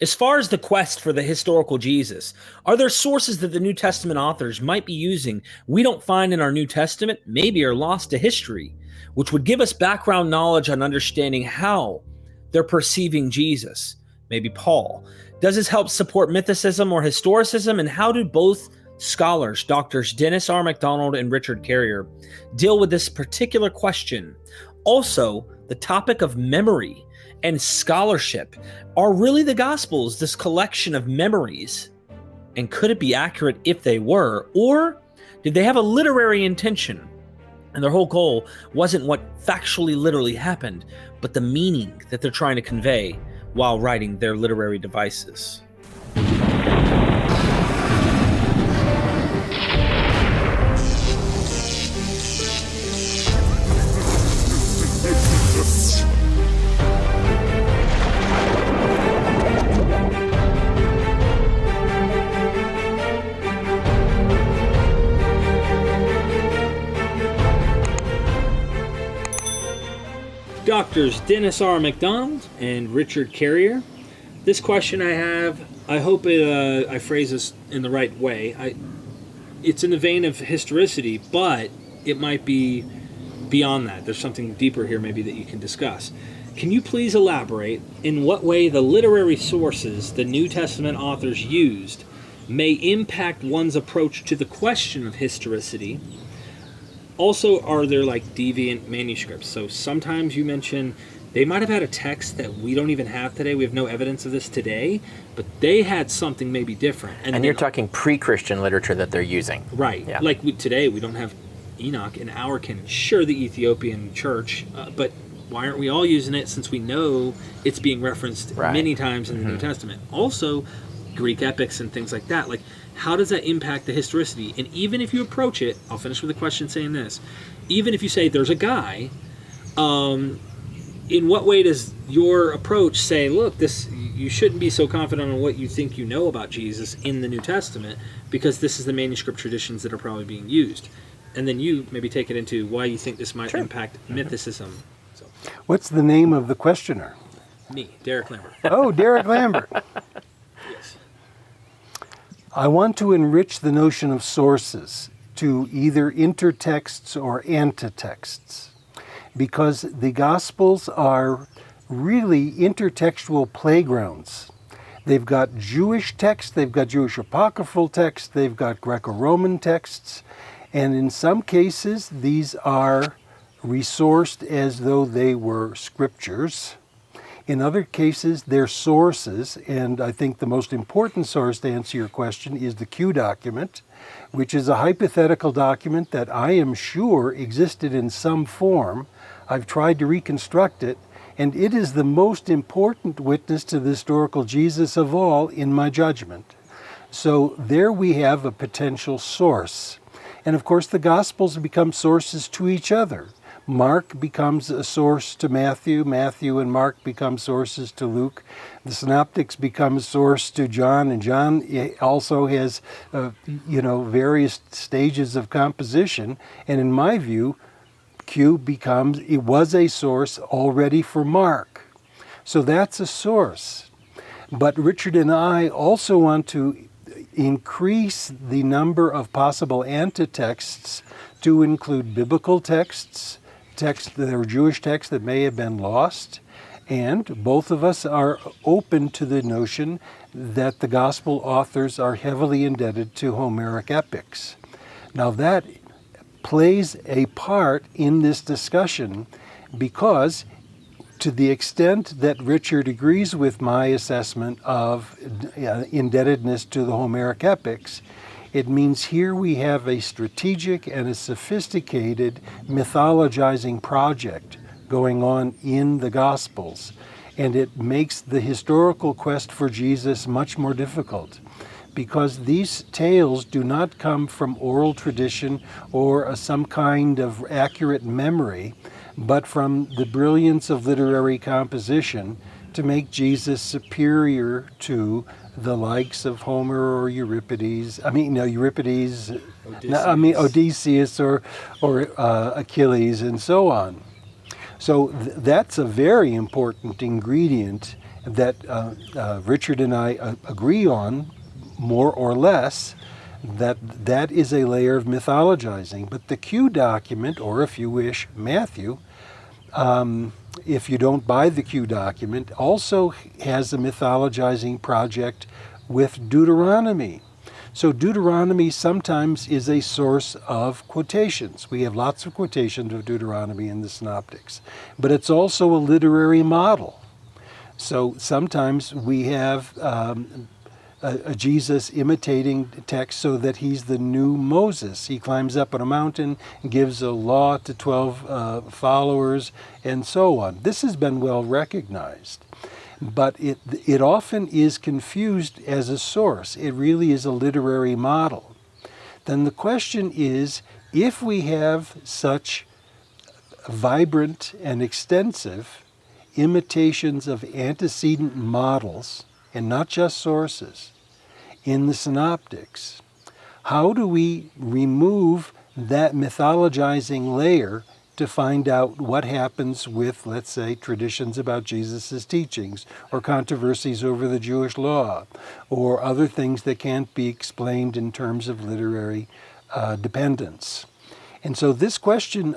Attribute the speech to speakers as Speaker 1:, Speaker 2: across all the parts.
Speaker 1: As far as the quest for the historical Jesus, are there sources that the New Testament authors might be using we don't find in our New Testament, maybe are lost to history, which would give us background knowledge on understanding how they're perceiving Jesus? Maybe Paul. Does this help support mythicism or historicism? And how do both scholars, Doctors Dennis R. MacDonald and Richard Carrier, deal with this particular question? Also, the topic of memory and scholarship. Are really the Gospels this collection of memories? And could it be accurate if they were? Or did they have a literary intention? And their whole goal wasn't what factually literally happened, but the meaning that they're trying to convey while writing their literary devices. Doctors Dennis R. MacDonald and Richard Carrier. This question I have, I hope I phrase this in the right way. It's in the vein of historicity, but it might be beyond that. There's something deeper here maybe that you can discuss. Can you please elaborate in what way the literary sources the New Testament authors used may impact one's approach to the question of historicity? Also, are there like deviant manuscripts? So sometimes you mention they might have had a text that we don't even have today. We have no evidence of this today, but they had something maybe different.
Speaker 2: And you're talking pre-Christian literature that they're using.
Speaker 1: Right. Yeah. Like today, we don't have Enoch in our canon. Sure, the Ethiopian church, but why aren't we all using it since we know it's being referenced many times in the New Testament? Also, Greek epics and things like that. Like, how does that impact the historicity? And even if you approach it, I'll finish with a question saying this. Even if you say there's a guy, in what way does your approach say, look, this you shouldn't be so confident on what you think you know about Jesus in the New Testament because this is the manuscript traditions that are probably being used. And then you maybe take it into why you think this might impact mythicism. So,
Speaker 3: what's the name of the questioner?
Speaker 1: Me, Derek Lambert.
Speaker 3: Oh, Derek Lambert.
Speaker 1: Yes.
Speaker 3: I want to enrich the notion of sources to either intertexts or antitexts, because the Gospels are really intertextual playgrounds. They've got Jewish texts, they've got Jewish apocryphal texts, they've got Greco-Roman texts, and in some cases these are resourced as though they were scriptures. In other cases, they're sources, and I think the most important source to answer your question is the Q document, which is a hypothetical document that I am sure existed in some form. I've tried to reconstruct it, and it is the most important witness to the historical Jesus of all, in my judgment. So there we have a potential source. And of course, the Gospels become sources to each other. Mark becomes a source to Matthew. Matthew and Mark become sources to Luke. The Synoptics become a source to John, and John also has, various stages of composition. And in my view, it was a source already for Mark. So that's a source. But Richard and I also want to increase the number of possible antitexts to include biblical texts that are Jewish texts that may have been lost, and both of us are open to the notion that the gospel authors are heavily indebted to Homeric epics. Now that plays a part in this discussion because to the extent that Richard agrees with my assessment of indebtedness to the Homeric epics, it means here we have a strategic and a sophisticated mythologizing project going on in the Gospels. And it makes the historical quest for Jesus much more difficult because these tales do not come from oral tradition or some kind of accurate memory, but from the brilliance of literary composition to make Jesus superior to the likes of Homer or Odysseus or Achilles and so on. So that's a very important ingredient that Richard and I agree on, more or less, that is a layer of mythologizing. But the Q document, or if you wish, Matthew, if you don't buy the Q document, also has a mythologizing project with Deuteronomy. So Deuteronomy sometimes is a source of quotations. We have lots of quotations of Deuteronomy in the Synoptics, but it's also a literary model. So sometimes we have a Jesus imitating text so that he's the new Moses. He climbs up on a mountain, gives a law to 12 followers, and so on. This has been well recognized. But it often is confused as a source. It really is a literary model. Then the question is, if we have such vibrant and extensive imitations of antecedent models, and not just sources, in the Synoptics, how do we remove that mythologizing layer to find out what happens with, let's say, traditions about Jesus' teachings, or controversies over the Jewish law, or other things that can't be explained in terms of literary dependence? And so this question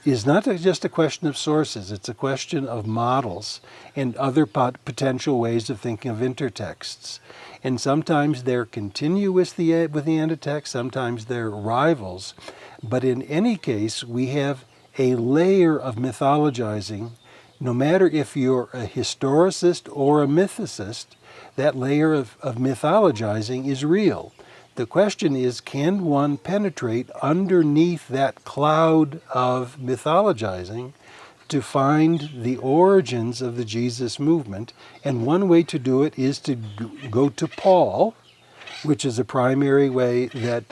Speaker 3: is not just a question of sources, it's a question of models and other potential ways of thinking of intertexts. And sometimes they're continuous with the antitext, sometimes they're rivals. But in any case, we have a layer of mythologizing. No matter if you're a historicist or a mythicist, that layer of mythologizing is real. The question is, can one penetrate underneath that cloud of mythologizing to find the origins of the Jesus movement? And one way to do it is to go to Paul, which is a primary way that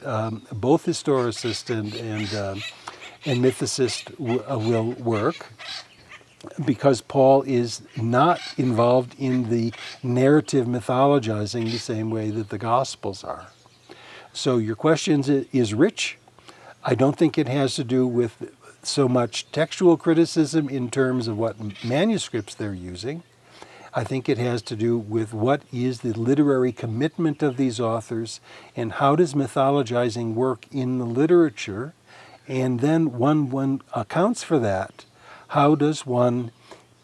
Speaker 3: both historicists and mythicists will work, because Paul is not involved in the narrative mythologizing the same way that the Gospels are. So your question is rich. I don't think it has to do with so much textual criticism in terms of what manuscripts they're using. I think it has to do with what is the literary commitment of these authors, and how does mythologizing work in the literature. And then one accounts for that, how does one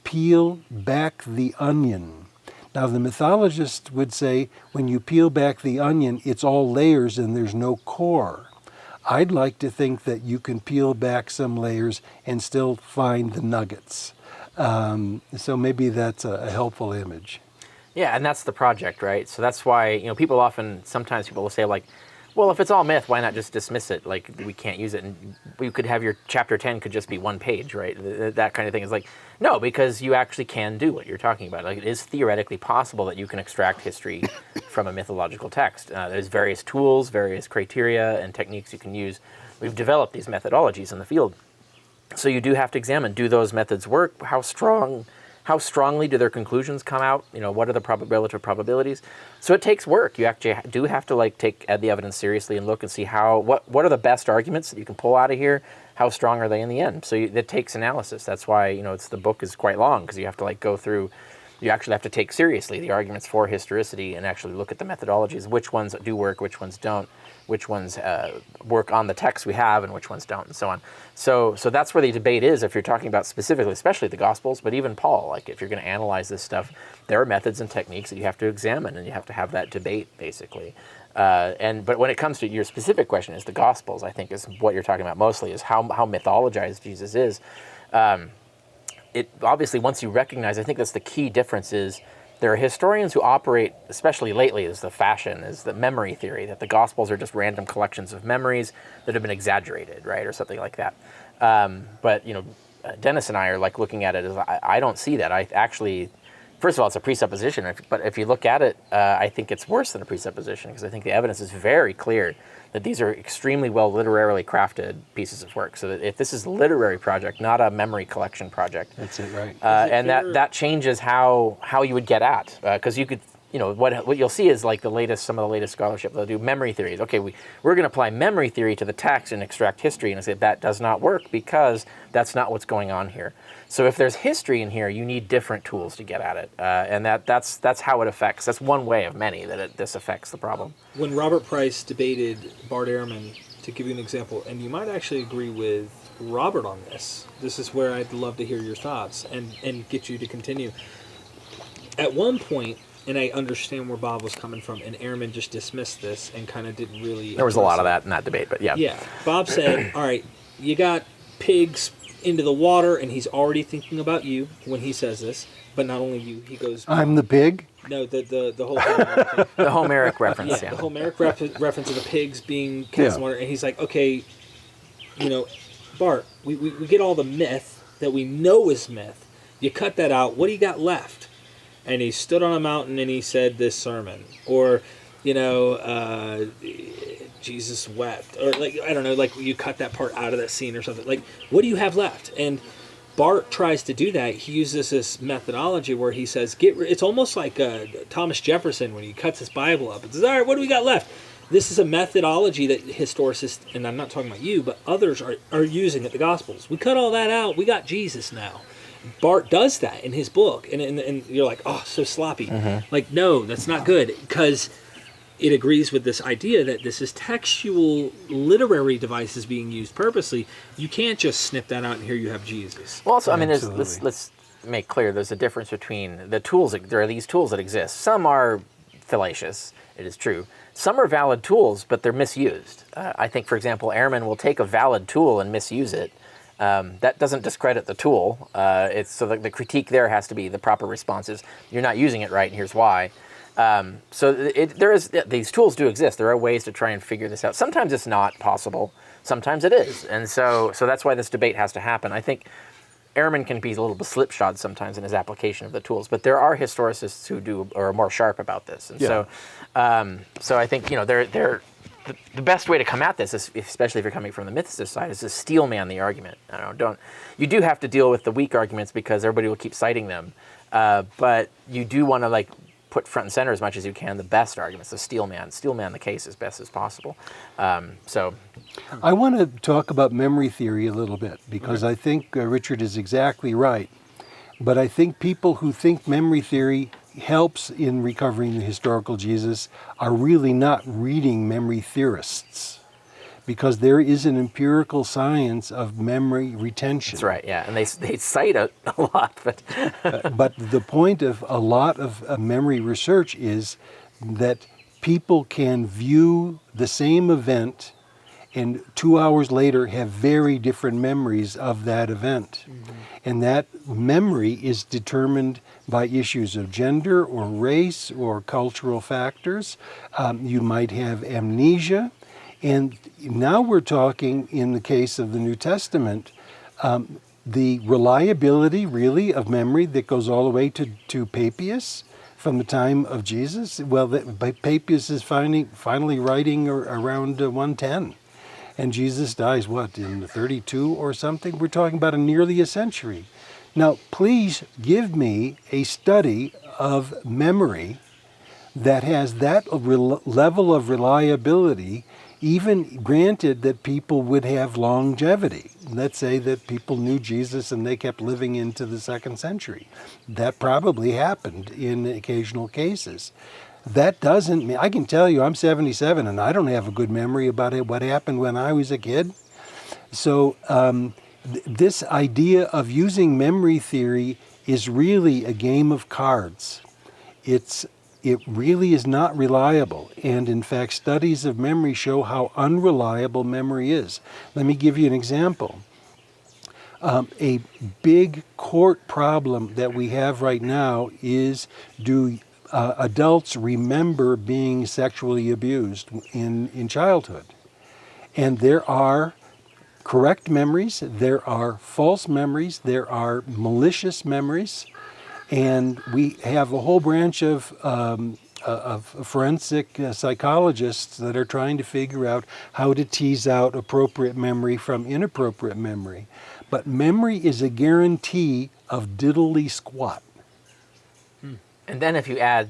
Speaker 3: peel back the onion? Now, the mythologist would say, when you peel back the onion, it's all layers and there's no core. I'd like to think that you can peel back some layers and still find the nuggets. So maybe that's a helpful image.
Speaker 2: Yeah, and that's the project, right? So that's why, sometimes people will say, like, well, if it's all myth, why not just dismiss it? Like, we can't use it, and we could have your chapter 10 could just be one page, right? That kind of thing is like, no, because you actually can do what you're talking about. Like, it is theoretically possible that you can extract history from a mythological text. There's various tools, various criteria, and techniques you can use. We've developed these methodologies in the field. So you do have to examine, do those methods work? How strongly do their conclusions come out? What are the relative probabilities? So it takes work. You actually do have to take the evidence seriously and look and see what are the best arguments that you can pull out of here? How strong are they in the end? So it takes analysis. That's why the book is quite long, because you have to go through. You actually have to take seriously the arguments for historicity and actually look at the methodologies, which ones do work, which ones don't, which ones work on the text we have, and which ones don't, and so on. So that's where the debate is, if you're talking about specifically, especially the Gospels, but even Paul. If you're going to analyze this stuff, there are methods and techniques that you have to examine, and you have to have that debate, basically. But when it comes to your specific question, is the Gospels, I think, is what you're talking about mostly, is how mythologized Jesus is. It obviously, once you recognize, I think that's the key difference, is there are historians who operate, especially lately, is the memory theory, that the Gospels are just random collections of memories that have been exaggerated, right, or something like that. But Dennis and I are looking at it as, I don't see that. I actually, first of all, it's a presupposition, but if you look at it, I think it's worse than a presupposition, because I think the evidence is very clear that these are extremely well literarily crafted pieces of work. So that if this is a literary project, not a memory collection project.
Speaker 3: That's it, right.
Speaker 2: And that changes how you would get at, because you could, what you'll see is like some of the latest scholarship, they'll do memory theories. Okay, we're going to apply memory theory to the text and extract history, and I say that does not work because that's not what's going on here. So if there's history in here, you need different tools to get at it, and that's how it affects. That's one way of many that this affects the problem.
Speaker 1: When Robert Price debated Bart Ehrman, to give you an example, and you might actually agree with Robert on this. This is where I'd love to hear your thoughts and get you to continue. At one point, and I understand where Bob was coming from, and Ehrman just dismissed this and kind of didn't really...
Speaker 2: There was a lot of that in that debate, but yeah.
Speaker 1: Yeah. Bob said, all right, you got pigs into the water, and he's already thinking about you when he says this, but not only you, he goes...
Speaker 3: I'm the pig?
Speaker 1: No, the whole thing.
Speaker 2: The Homeric reference,
Speaker 1: yeah. The Homeric reference of the pigs being cast in water, and he's like, okay, Bart, we get all the myth that we know is myth. You cut that out. What do you got left? And he stood on a mountain and he said this sermon, or Jesus wept, or I don't know, you cut that part out of that scene or something. What do you have left? And Bart tries to do that. He uses this methodology where he says, it's almost like Thomas Jefferson when he cuts his Bible up. It says, all right, what do we got left? This is a methodology that historicists, and I'm not talking about you, but others are using at the Gospels. We cut all that out. We got Jesus now. Bart does that in his book, and you're like, oh, so sloppy. Mm-hmm. No, that's not good, because it agrees with this idea that this is textual literary devices being used purposely. You can't just snip that out and here you have Jesus.
Speaker 2: Well, also, let's make clear there's a difference between the tools. There are these tools that exist. Some are fallacious, it is true. Some are valid tools, but they're misused. I think, for example, Ehrman will take a valid tool and misuse it. That doesn't discredit the tool. The critique there has to be the proper responses. You're not using it right, and here's why. These tools do exist. There are ways to try and figure this out. Sometimes it's not possible. Sometimes it is, and so that's why this debate has to happen. I think Ehrman can be a little bit slipshod sometimes in his application of the tools, but there are historicists who are more sharp about this, and so I think they're. The best way to come at this, especially if you're coming from the mythicist side, is to steelman the argument. You do have to deal with the weak arguments because everybody will keep citing them, but you do want to put front and center as much as you can the best arguments. The steelman the case as best as possible.
Speaker 3: I want to talk about memory theory a little bit because I think Richard is exactly right. But I think people who think memory theory helps in recovering the historical Jesus are really not reading memory theorists, because there is an empirical science of memory retention.
Speaker 2: That's right, yeah, and they cite it a lot.
Speaker 3: But the point of a lot of memory research is that people can view the same event and 2 hours later have very different memories of that event. Mm-hmm. And that memory is determined by issues of gender or race or cultural factors. You might have amnesia. And now we're talking, in the case of the New Testament, the reliability really of memory that goes all the way to Papias from the time of Jesus. Well, Papias is finally writing around 110. And Jesus dies, in 32 or something? We're talking about nearly a century. Now, please give me a study of memory that has that level of reliability, even granted that people would have longevity. Let's say that people knew Jesus and they kept living into the 2nd century. That probably happened in occasional cases. That doesn't mean, I can tell you I'm 77 and I don't have a good memory about what happened when I was a kid. So this idea of using memory theory is really a game of cards. It really is not reliable. And in fact, studies of memory show how unreliable memory is. Let me give you an example. A big court problem that we have right now is, do adults remember being sexually abused in childhood? And there are correct memories, there are false memories, there are malicious memories, and we have a whole branch of forensic psychologists that are trying to figure out how to tease out appropriate memory from inappropriate memory. But memory is a guarantee of diddly squat.
Speaker 2: And then if you add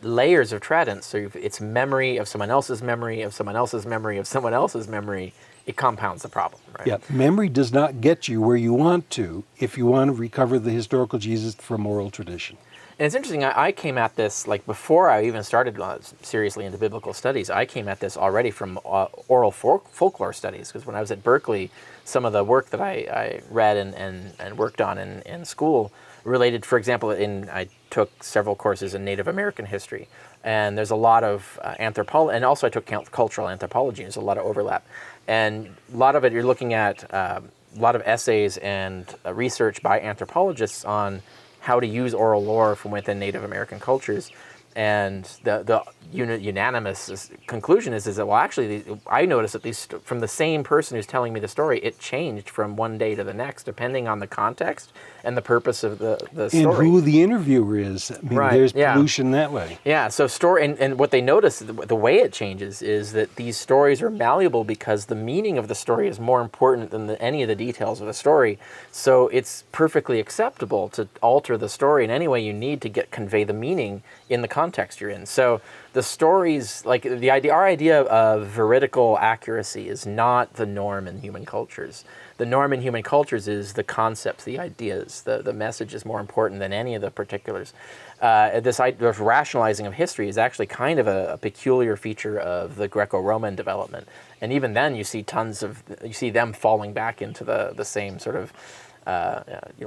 Speaker 2: layers of tradence. So it's memory of someone else's memory of someone else's memory of someone else's memory. It compounds the problem, right?
Speaker 3: Yeah, memory does not get you where you want to if you want to recover the historical Jesus from oral tradition.
Speaker 2: And it's interesting, I came at this, like before I even started seriously into biblical studies, I came at this already from oral folklore studies, because when I was at Berkeley, some of the work that I read and worked on in school related, for example, I took several courses in Native American history, and there's a lot of anthropology, and also I took cultural anthropology, there's a lot of overlap. And a lot of it, you're looking at a lot of essays and research by anthropologists on how to use oral lore from within Native American cultures. And the unanimous conclusion is that, well, actually, I noticed, at least from the same person who's telling me the story, it changed from one day to the next, depending on the context and the purpose of the story.
Speaker 3: And who the interviewer is. I mean, there's pollution that way.
Speaker 2: Yeah, so and what they notice, the way it changes, is that these stories are malleable because the meaning of the story is more important than any of the details of the story. So it's perfectly acceptable to alter the story in any way you need to convey the meaning in the context you're in. So the stories, like our idea of veridical accuracy is not the norm in human cultures. The norm in human cultures is the concepts, the ideas. The message is more important than any of the particulars. This rationalizing of history is actually kind of a peculiar feature of the Greco-Roman development. And even then you see them falling back into the same sort of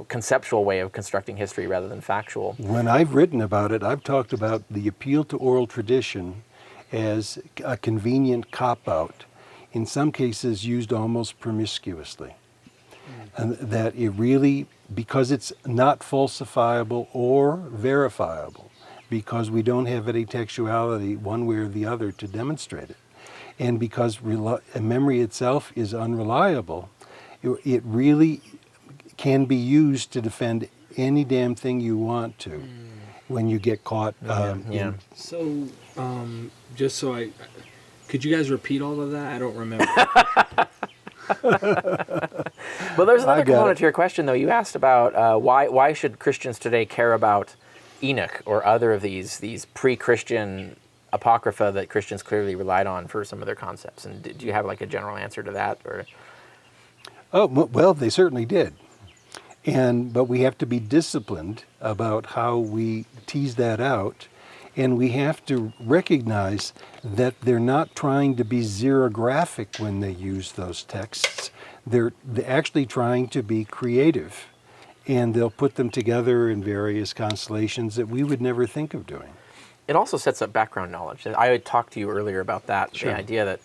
Speaker 2: conceptual way of constructing history rather than factual.
Speaker 3: When I've written about it, I've talked about the appeal to oral tradition as a convenient cop-out, in some cases used almost promiscuously. And that it really, because it's not falsifiable or verifiable, because we don't have any textuality one way or the other to demonstrate it, and because memory itself is unreliable, it really can be used to defend any damn thing you want to when you get caught.
Speaker 1: So, just so could you guys repeat all of that? I don't remember.
Speaker 2: Well, there's another component to your question, though. You asked about why should Christians today care about Enoch or other of these pre-Christian apocrypha that Christians clearly relied on for some of their concepts? And do you have like a general answer to that? Or?
Speaker 3: Oh, well, they certainly did. But we have to be disciplined about how we tease that out. And we have to recognize that they're not trying to be xerographic when they use those texts. They're actually trying to be creative. And they'll put them together in various constellations that we would never think of doing.
Speaker 2: It also sets up background knowledge. I had talked to you earlier about that,
Speaker 3: Sure.
Speaker 2: The idea that,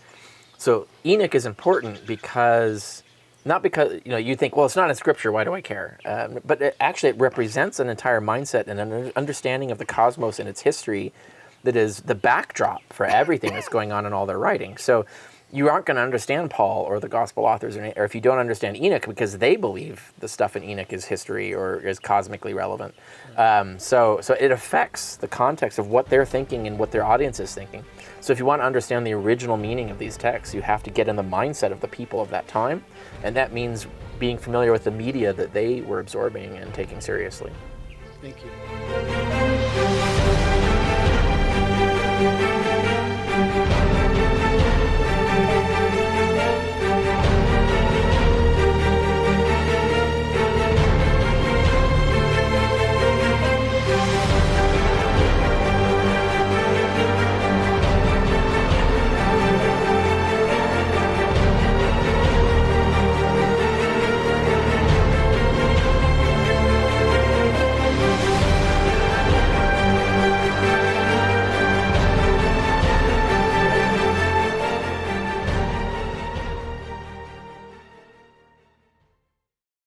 Speaker 2: so Enoch is important because, not because, you think, well, it's not in Scripture, why do I care? But it represents an entire mindset and an understanding of the cosmos and its history that is the backdrop for everything that's going on in all their writing. So you aren't going to understand Paul or the gospel authors, or if you don't understand Enoch, because they believe the stuff in Enoch is history or is cosmically relevant. So it affects the context of what they're thinking and what their audience is thinking. So if you want to understand the original meaning of these texts, you have to get in the mindset of the people of that time, and that means being familiar with the media that they were absorbing and taking seriously.
Speaker 1: Thank you.